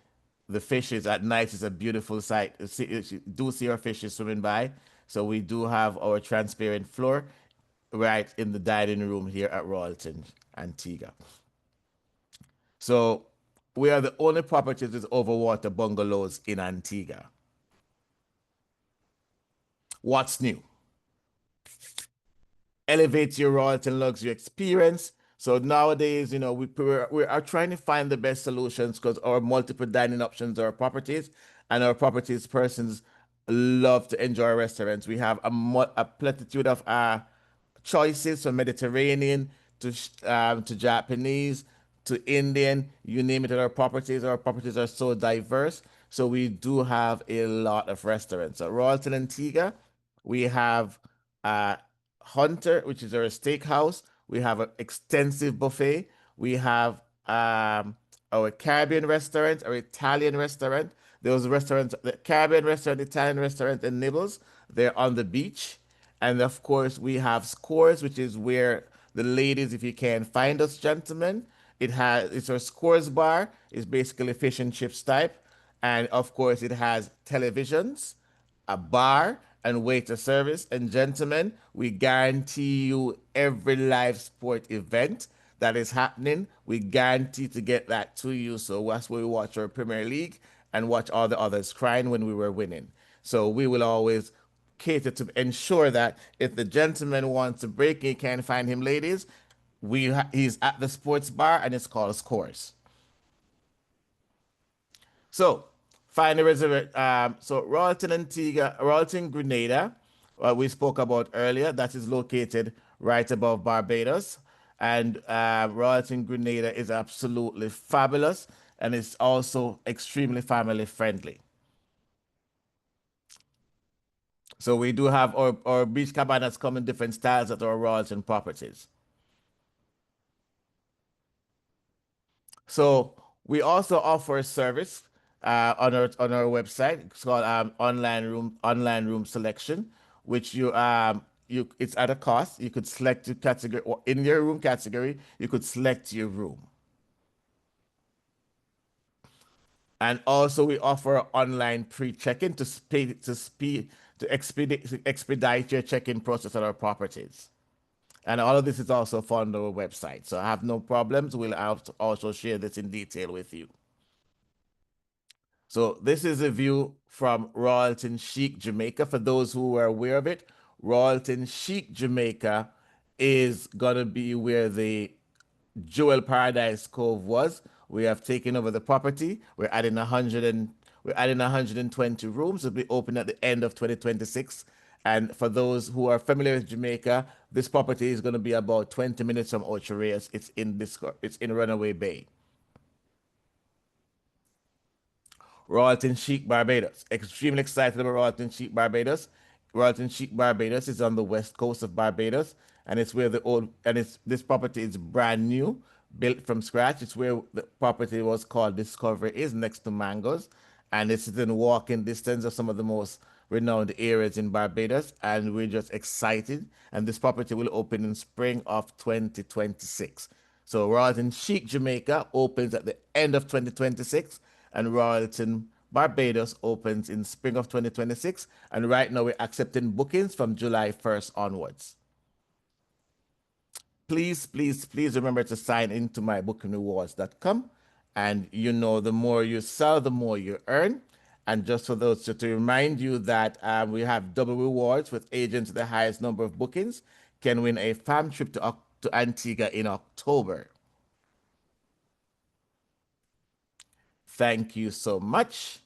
Speaker 2: the fishes at night. Is a beautiful sight. You do see our fishes swimming by. So we do have our transparent floor right in the dining room here at Royalton Antigua. So we are the only properties with overwater bungalows in Antigua. What's new? Elevate your Royalton luxury experience. So nowadays, we are trying to find the best solutions because our multiple dining options are properties, and our properties persons love to enjoy restaurants. We have a plethora of choices from Mediterranean to Japanese to Indian, you name it. At our properties are so diverse. So we do have a lot of restaurants. At Royalton Antigua, we have Hunter, which is our steakhouse. We have an extensive buffet. We have our Caribbean restaurant, our Italian restaurant. Those restaurants, the Caribbean restaurant, Italian restaurant, and Nibbles, they're on the beach. And of course, we have Scores, which is where the ladies, if you can find us, gentlemen, it's our Scores bar. It's basically fish and chips type. And of course, it has televisions, a bar, and waiter service. And gentlemen, we guarantee you every live sport event that is happening, we guarantee to get that to you. So that's where we watch our Premier League and watch all the others crying when we were winning. So we will always cater to ensure that if the gentleman wants to break, you can find him, ladies. He's at the sports bar, and it's called Scores. So, find the reservation. So Royalton Antigua, Royalton Grenada, we spoke about earlier. That is located right above Barbados, and Royalton Grenada is absolutely fabulous, and it's also extremely family friendly. So we do have our beach cabanas come in different styles at our Royalton properties. So we also offer a service on our website. It's called online room selection, which you it's at a cost. You could select your category, or in your room category, you could select your room. And also we offer online pre-check-in to expedite your check-in process at our properties. And all of this is also found on our website. So I have no problems. We'll also share this in detail with you. So this is a view from Royalton Chic, Jamaica. For those who are aware of it, Royalton Chic, Jamaica is going to be where the Jewel Paradise Cove was. We have taken over the property. We're adding 120 rooms. It'll be open at the end of 2026. And for those who are familiar with Jamaica, this property is going to be about 20 minutes from Ocho Rios. It's in Runaway Bay. Royalton Chic, Barbados. Extremely excited about Royalton Chic, Barbados. Royalton Chic, Barbados is on the west coast of Barbados, and it's where this property is brand new, built from scratch. It's where the property was called Discovery is, next to Mangoes, and it's within walking distance of some of the most renowned areas in Barbados, and we're just excited. And this property will open in spring of 2026. So Royalton Chic, Jamaica opens at the end of 2026, and Royalton Barbados opens in spring of 2026. And right now we're accepting bookings from July 1st onwards. Please, please, please remember to sign into mybookingrewards.com. And the more you sell, the more you earn. And just for those to remind you that we have double rewards with agents with the highest number of bookings can win a fam trip to Antigua in October. Thank you so much.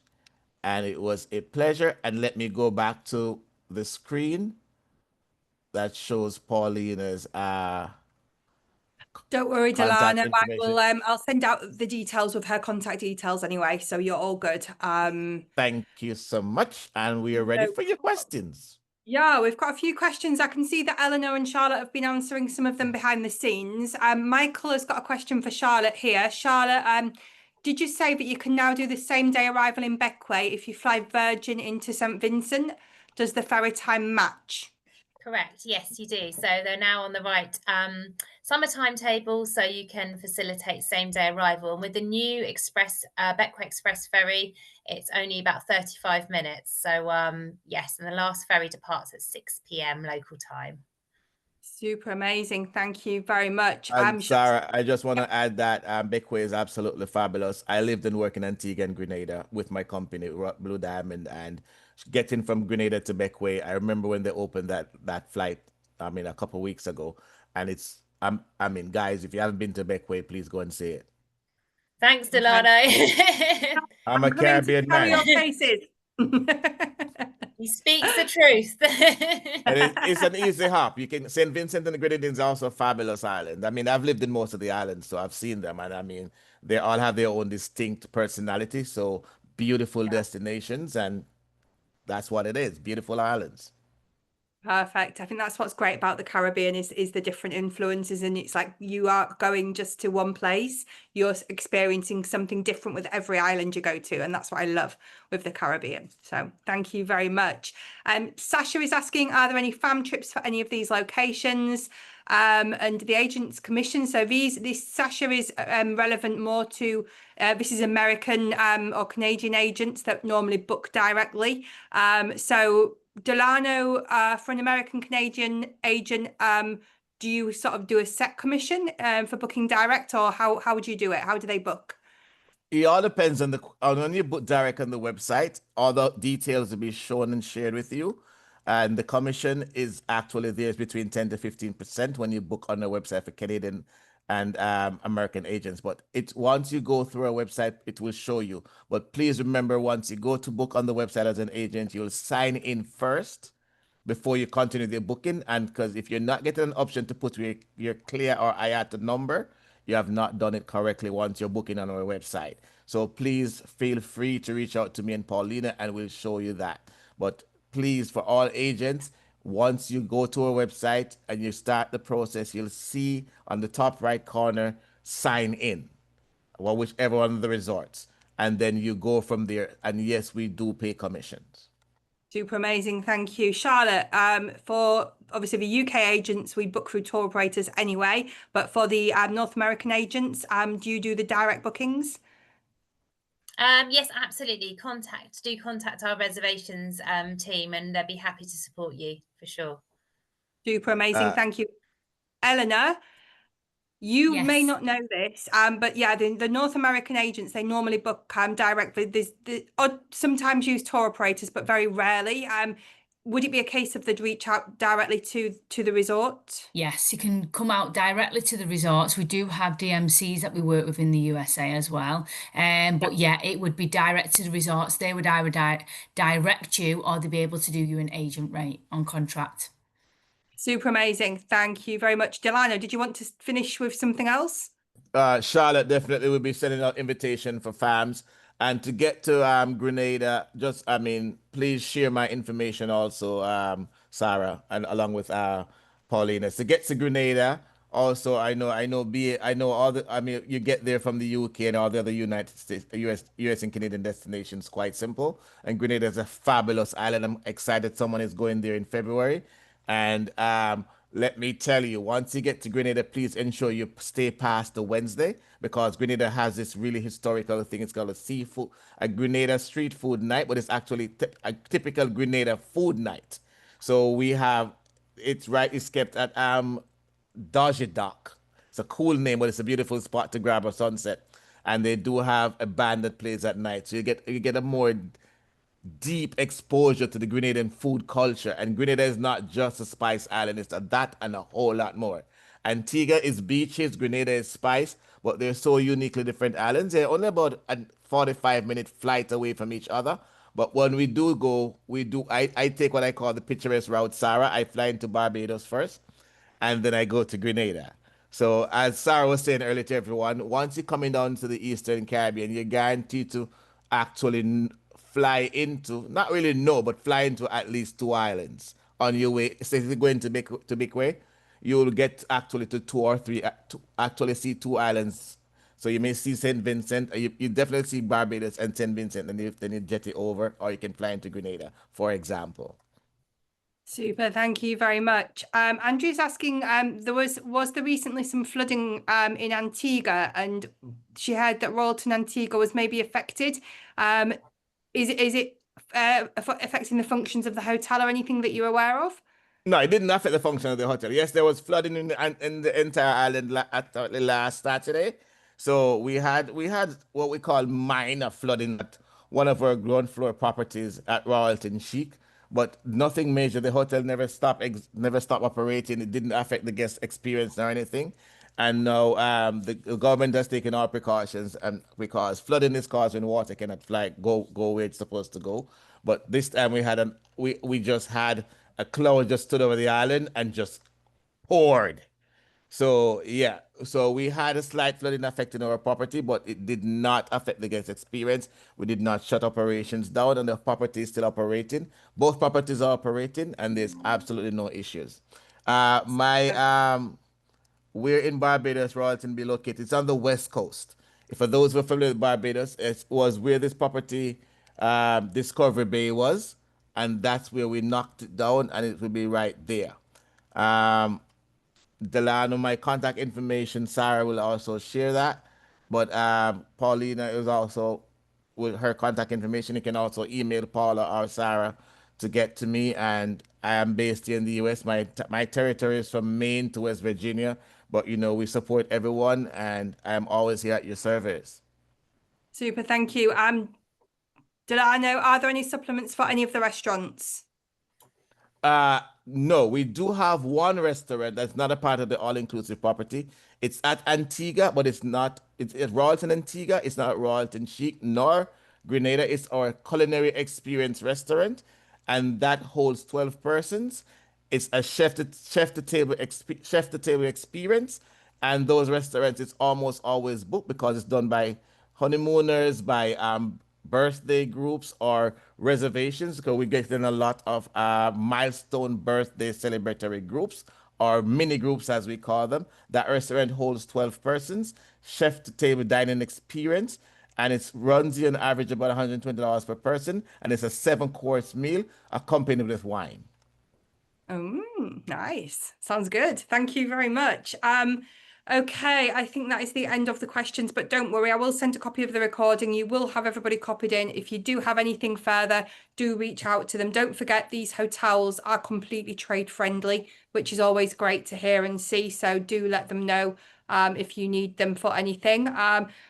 Speaker 2: And it was a pleasure. And let me go back to the screen that shows Paulina's
Speaker 1: Don't worry,
Speaker 2: contact
Speaker 1: Delano.
Speaker 2: information.
Speaker 1: I'll send out the details with her contact details anyway, so you're all good.
Speaker 2: Thank you so much. And we are ready for your questions.
Speaker 1: Yeah, we've got a few questions. I can see that Eleanor and Charlotte have been answering some of them behind the scenes. Michael has got a question for Charlotte here. Charlotte, did you say that you can now do the same day arrival in Bequia if you fly Virgin into St. Vincent? Does the ferry time match?
Speaker 4: Correct. Yes, you do. So they're now on the right summer timetable, so you can facilitate same day arrival. And with the new Bequia Express ferry, it's only about 35 minutes. So yes, and the last ferry departs at 6 p.m. local time.
Speaker 1: Super amazing. Thank you very much.
Speaker 2: And Sarah, I just want to add that Bequia is absolutely fabulous. I lived and worked in Antigua and Grenada with my company, Blue Diamond, and getting from Grenada to Bequia, I remember when they opened that flight, a couple of weeks ago, and it's, guys, if you haven't been to Bequia, please go and see it.
Speaker 4: Thanks, Delano.
Speaker 2: I'm a Caribbean man.
Speaker 1: Your faces.
Speaker 4: He speaks the truth.
Speaker 2: And it's an easy hop. You can St. Vincent and the Grenadines are also a fabulous island. I've lived in most of the islands, so I've seen them, and they all have their own distinct personality. So beautiful destinations, and that's what it is. Beautiful islands.
Speaker 1: Perfect. I think that's what's great about the Caribbean is the different influences, and it's like you are going just to one place, you're experiencing something different with every island you go to, and that's what I love with the Caribbean. So thank you very much. Sasha is asking, are there any fam trips for any of these locations? And the agent's commission. So this Sasha is relevant more to this is American or Canadian agents that normally book directly. So Delano, for an American Canadian agent, do you sort of do a set commission for booking direct, or how would you do it? How do they book?
Speaker 2: It all depends on when you book direct on the website. All the details will be shown and shared with you, and the commission is actually there's between 10 to 15% when you book on the website for Canadian and American agents. But it's once you go through our website, it will show you. But please remember, once you go to book on the website as an agent, you'll sign in first before you continue the booking. And because if you're not getting an option to put your clear or IATA number, you have not done it correctly once you're booking on our website. So please feel free to reach out to me and Paulina, and we'll show you that. But please, for all agents, once you go to our website and you start the process, you'll see on the top right corner, sign in, or whichever one of the resorts. And then you go from there. And yes, we do pay commissions.
Speaker 1: Super amazing. Thank you. Charlotte, for obviously the UK agents, we book through tour operators anyway, but for the North American agents, do you do the direct bookings?
Speaker 4: Yes, absolutely. Contact our reservations team, and they'll be happy to support you for sure.
Speaker 1: Super amazing. Thank you. Eleanor, you may
Speaker 3: Yes.
Speaker 1: not know this, but yeah, the North American agents, they normally book directly. There's sometimes use tour operators, but very rarely. Would it be a case of they'd reach out directly to the resort?
Speaker 3: Yes, you can come out directly to the resorts. We do have DMCs that we work with in the USA as well. But yeah, it would be direct to the resorts. They would either direct you, or they'd be able to do you an agent rate on contract.
Speaker 1: Super amazing. Thank you very much. Delano, did you want to finish with something else?
Speaker 2: Charlotte definitely will be sending out invitation for fams. And to get to Grenada, please share my information also, Sarah, and along with Paulina. To get to Grenada, also I know all the you get there from the UK and all the other United States, US and Canadian destinations quite simple. And Grenada is a fabulous island. I'm excited someone is going there in February. And let me tell you, once you get to Grenada, please ensure you stay past the Wednesday, because Grenada has this really historical thing. It's called a Grenada street food night, but it's actually a typical Grenada food night. So it's kept at Dodgy Dock. It's a cool name, but it's a beautiful spot to grab a sunset. And they do have a band that plays at night. So you get a more deep exposure to the Grenadian food culture. And Grenada is not just a spice island, it's that and a whole lot more. Antigua is beaches, Grenada is spice, but they're so uniquely different islands. They're only about a 45-minute flight away from each other. But when we do go, I take what I call the picturesque route, Sarah. I fly into Barbados first, and then I go to Grenada. So as Sarah was saying earlier to everyone, once you're coming down to the Eastern Caribbean, you're guaranteed to actually fly into, not really no, but fly into at least two islands on your way. So if you're going to Bequia, you'll get actually to two or three, to actually see two islands. So you may see St. Vincent, you definitely see Barbados and St. Vincent, and then you jet it over, or you can fly into Grenada, for example.
Speaker 1: Super, thank you very much. Andrew's asking, was there recently some flooding in Antigua, and she heard that Royalton Antigua was maybe affected. Is it affecting the functions of the hotel or anything that you're aware of?
Speaker 2: No, it didn't affect the function of the hotel. Yes, there was flooding in the entire island last Saturday. So we had what we call minor flooding at one of our ground floor properties at Royalton Chic, but nothing major. The hotel never stopped operating. It didn't affect the guest experience or anything. And now the government has taken all precautions, and because flooding is caused when water cannot go where it's supposed to go. But this time we just had a cloud just stood over the island and just poured. So yeah, so we had a slight flooding affecting our property, but it did not affect the guest experience. We did not shut operations down, and the property is still operating. Both properties are operating, and there's absolutely no issues. My We're in Barbados, Royalton be located. It's on the west coast. For those who are familiar with Barbados, it was where this property, Discovery Bay was, and that's where we knocked it down, and it will be right there. Um, Delano, my contact information, Sarah will also share that. But Paulina is also with her contact information. You can also email Paula or Sarah to get to me. And I am based here in the US. My territory is from Maine to West Virginia. But we support everyone, and I'm always here at your service.
Speaker 1: Super, thank you. Delano, are there any supplements for any of the restaurants?
Speaker 2: No, we do have one restaurant that's not a part of the all-inclusive property. It's at Antigua, but it's not. It's Royalton Antigua. It's not Royalton Chic nor Grenada. It's our culinary experience restaurant, and that holds 12 persons. It's a chef to table experience, and those restaurants it's almost always booked because it's done by honeymooners, by birthday groups or reservations because we get in a lot of milestone birthday celebratory groups or mini groups as we call them. That restaurant holds 12 persons, chef to table dining experience, and it runs you on average about $120 per person, and it's a 7-course meal accompanied with wine.
Speaker 1: Nice. Sounds good. Thank you very much. Okay, I think that is the end of the questions, but don't worry, I will send a copy of the recording. You will have everybody copied in. If you do have anything further, do reach out to them. Don't forget these hotels are completely trade friendly, which is always great to hear and see. So do let them know if you need them for anything.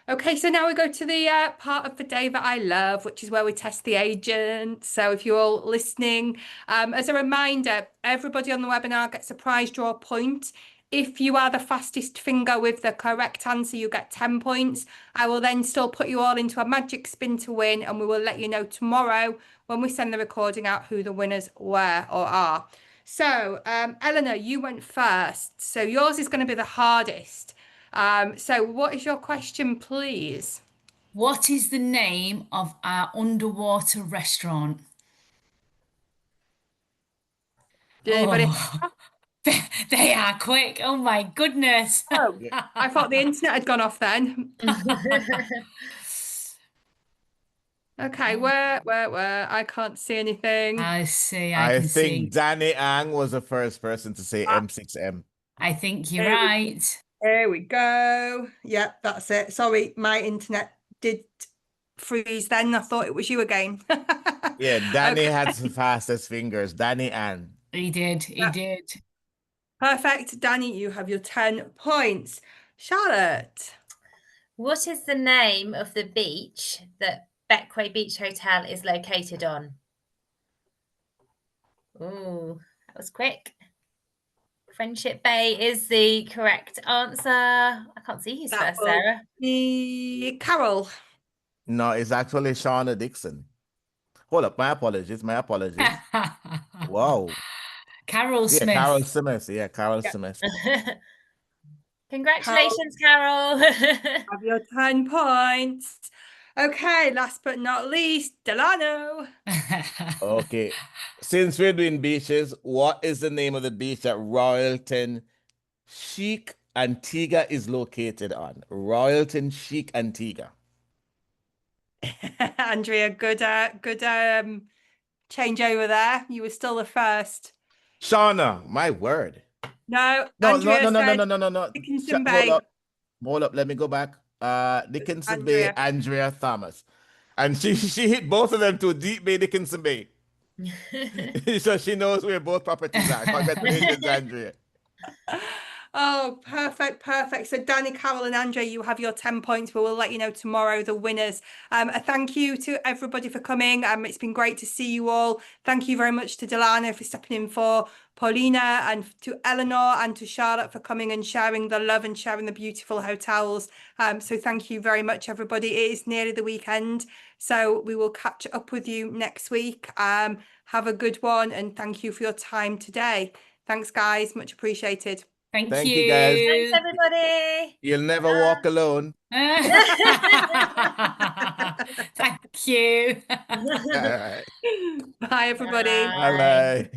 Speaker 1: Okay, so now we go to the part of the day that I love, which is where we test the agent. So if you're all listening, as a reminder, everybody on the webinar gets a prize draw point. If you are the fastest finger with the correct answer, you get 10 points. I will then still put you all into a magic spin to win, and we will let you know tomorrow when we send the recording out who the winners were or are. So, Eleanor, you went first. So yours is going to be the hardest. So what is your question, please?
Speaker 3: What is the name of our underwater restaurant?
Speaker 1: Did anybody?
Speaker 3: Oh, they are quick. Oh my goodness.
Speaker 1: Oh, I thought the internet had gone off then. Okay, where? I can't see anything.
Speaker 3: I see, I
Speaker 2: I
Speaker 3: can see.
Speaker 2: think Danny Ang was the first person to say M6M.
Speaker 3: I think you're
Speaker 1: Here we
Speaker 3: right.
Speaker 1: There we go. Yep, that's it. Sorry, my internet did freeze then. I thought it was you again.
Speaker 2: Yeah, Danny
Speaker 1: Okay,
Speaker 2: had the fastest fingers. Danny Ang.
Speaker 3: He did, he
Speaker 1: Yeah.
Speaker 3: did.
Speaker 1: Perfect. Danny, you have your 10 points. Charlotte.
Speaker 4: What is the name of the beach that Bequia Beach Hotel is located on? Ooh, that was quick. Friendship Bay is the correct answer. I can't see who's
Speaker 1: That
Speaker 4: first,
Speaker 1: will
Speaker 4: Sarah.
Speaker 1: be Carol.
Speaker 2: No, it's actually Shauna Dixon. Hold up, my apologies, my apologies. Wow.
Speaker 3: Carol
Speaker 2: Yeah, Carol
Speaker 3: Smith.
Speaker 2: Smith. Yeah, Carol
Speaker 1: Yep.
Speaker 2: Smith.
Speaker 4: Congratulations, Carol.
Speaker 1: Have your 10 points. Okay, last but not least, Delano.
Speaker 2: Okay. Since we're doing beaches, what is the name of the beach that Royalton Chic Antigua is located on? Royalton Chic Antigua.
Speaker 1: Andrea, good change over there. You were still the first.
Speaker 2: Shauna, my word.
Speaker 1: No,
Speaker 2: No,
Speaker 1: Andrea
Speaker 2: no, no, no, no,
Speaker 1: said
Speaker 2: no, no, no, no.
Speaker 1: Dickinson
Speaker 2: Hold
Speaker 1: Bay.
Speaker 2: up. Hold up. Let me go back. Dickinson Bay,
Speaker 1: Andrea.
Speaker 2: Andrea Thomas. And she hit both of them to Deep Bay, Dickinson Bay. So she knows where both properties are. Congratulations, Andrea.
Speaker 1: Oh, perfect, perfect. So Danny, Carol, and Andrea, you have your 10 points. We will let you know tomorrow the winners. A thank you to everybody for coming. It's been great to see you all. Thank you very much to Delano for stepping in for Paulina, and to Eleanor and to Charlotte for coming and sharing the love and sharing the beautiful hotels. So thank you very much, everybody. It is nearly the weekend, so we will catch up with you next week. Have a good one, and thank you for your time today. Thanks, guys. Much appreciated.
Speaker 3: Thank
Speaker 2: you, guys.
Speaker 4: Thanks, everybody.
Speaker 2: You'll never walk alone.
Speaker 3: Thank you.
Speaker 2: All right.
Speaker 1: Bye, everybody.
Speaker 2: Bye bye.